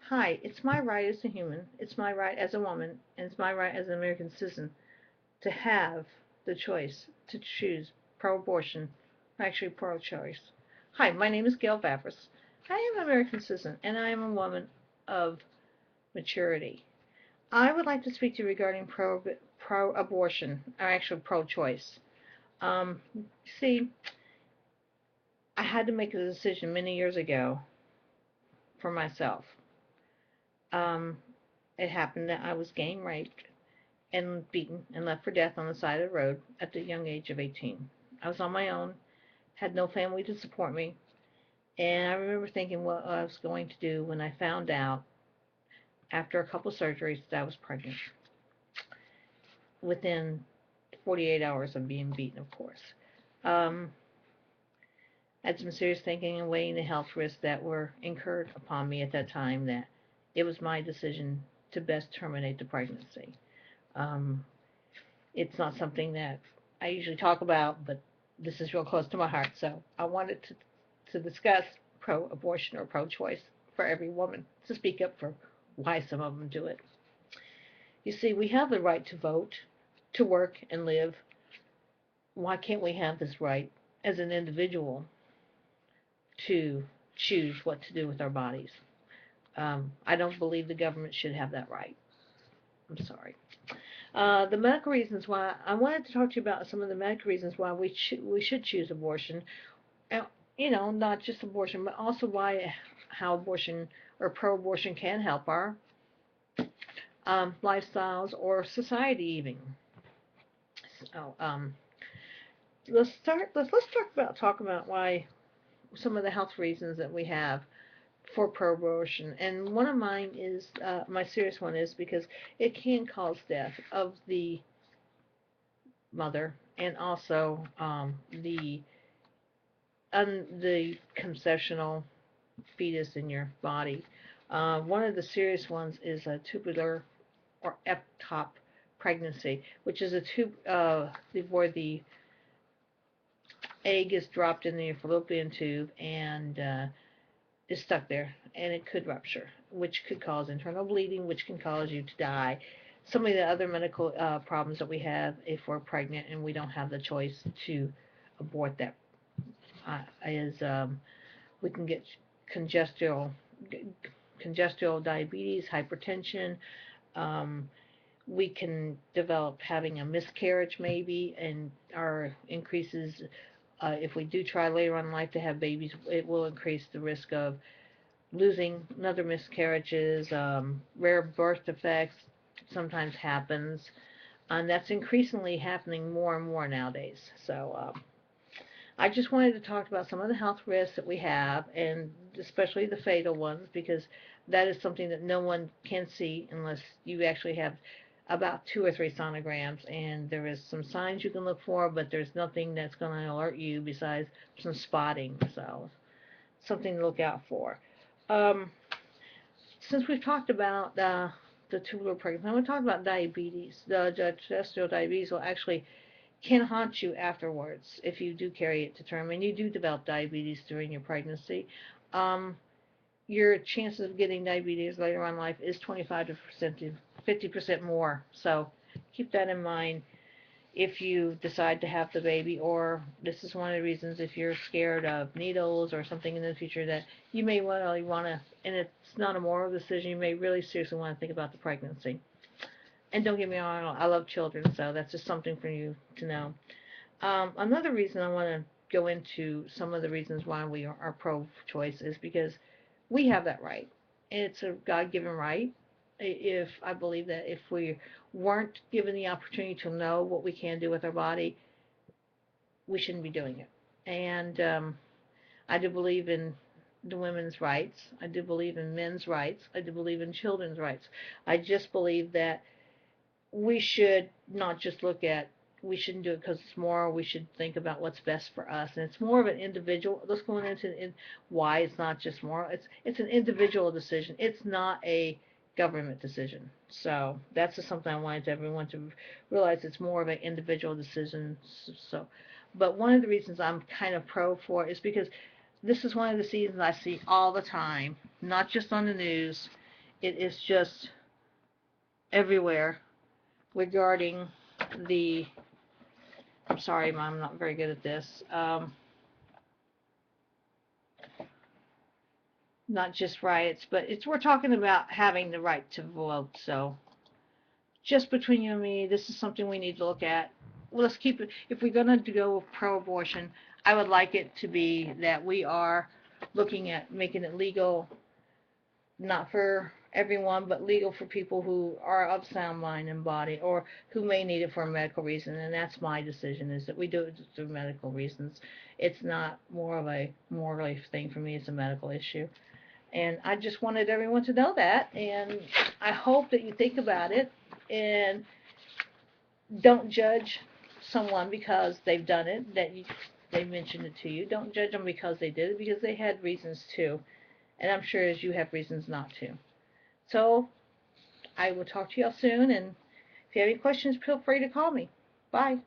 Hi, it's my right as a human, it's my right as a woman, and it's my right as an American citizen to have the choice to choose pro-abortion, actually pro-choice. Hi, my name is Gail Vavris. I am an American citizen, and I am a woman of maturity. I would like to speak to you regarding pro-abortion, or actually pro-choice. Um, see, I had to make a decision many years ago for myself. Um, it happened that I was gang raped and beaten and left for death on the side of the road at the young age of 18. I was on my own, had no family to support me, and I remember thinking what I was going to do when I found out after a couple surgeries that I was pregnant within 48 hours of being beaten, of course. Um, I had some serious thinking and weighing the health risks that were incurred upon me at that time that it was my decision to best terminate the pregnancy. Um, it's not something that I usually talk about, but this is real close to my heart. So I wanted to discuss pro-abortion or pro-choice for every woman to speak up for why some of them do it. You see, we have the right to vote, to work and live. Why can't we have this right as an individual to choose what to do with our bodies? I don't believe the government should have that right. I'm sorry. The medical reasons why I wanted to talk to you about some of the medical reasons why we should choose abortion. Uh, not just abortion, but also why how abortion or pro-abortion can help our lifestyles or society even. So let's talk about why some of the health reasons that we have for pro-abortion. And one of mine is my serious one is because it can cause death of the mother and also the conceptional fetus in your body. One of the serious ones is a tubular or ectop pregnancy, which is a tube where the egg is dropped in the fallopian tube and is stuck there, and it could rupture, which could cause internal bleeding, which can cause you to die. Some of the other medical problems that we have if we're pregnant and we don't have the choice to abort that is we can get congestial congestial diabetes, hypertension. Um, we can develop having a miscarriage maybe, and our increases if we do try later on in life to have babies, it will increase the risk of losing another miscarriages, rare birth defects sometimes happens, and that's increasingly happening more and more nowadays. So I just wanted to talk about some of the health risks that we have, and especially the fatal ones, because that is something that no one can see unless you actually have about 2 or 3 sonograms, and there is some signs you can look for, but there's nothing that's going to alert you besides some spotting. So something to look out for. Um, since we've talked about the tubular pregnancy, I want to talk about diabetes. The gestational diabetes will actually can haunt you afterwards if you do carry it to term and you do develop diabetes during your pregnancy. Um, your chances of getting diabetes later on in life is 25% to 50% more. So keep that in mind if you decide to have the baby, or this is one of the reasons if you're scared of needles or something in the future that you may really want to, and it's not a moral decision, you may really seriously want to think about the pregnancy. And don't get me wrong, I love children, so that's just something for you to know. Another reason I want to go into some of the reasons why we are pro-choice is because we have that right. It's a God-given right. If I believe that if we weren't given the opportunity to know what we can do with our body, we shouldn't be doing it. And I do believe in the women's rights. I do believe in men's rights. I do believe in children's rights. I just believe that we should not just look at we shouldn't do it because it's moral. We should think about what's best for us, and it's more of an individual. Let's go into why it's not just moral. It's an individual decision. It's not a government decision. So that's just something I wanted everyone to realize. It's more of an individual decision. So, but one of the reasons I'm kind of pro for it is because this is one of the seasons I see all the time, not just on the news. it is just everywhere regarding the, I'm sorry, Mom, I'm not very good at this, not just riots, but we're talking about having the right to vote. So just between you and me, this is something we need to look at. Well, let's keep it. If we're going to go with pro-abortion, I would like it to be that we are looking at making it legal, not for everyone, but legal for people who are of sound mind and body, or who may need it for a medical reason. And that's my decision: is that we do it through medical reasons. It's not more of a moral thing for me; it's a medical issue. And I just wanted everyone to know that. And I hope that you think about it and don't judge someone because they've done it, they mentioned it to you. Don't judge them because they did it, because they had reasons to. And I'm sure as you have reasons not to. So I will talk to y'all soon. And if you have any questions, feel free to call me. Bye.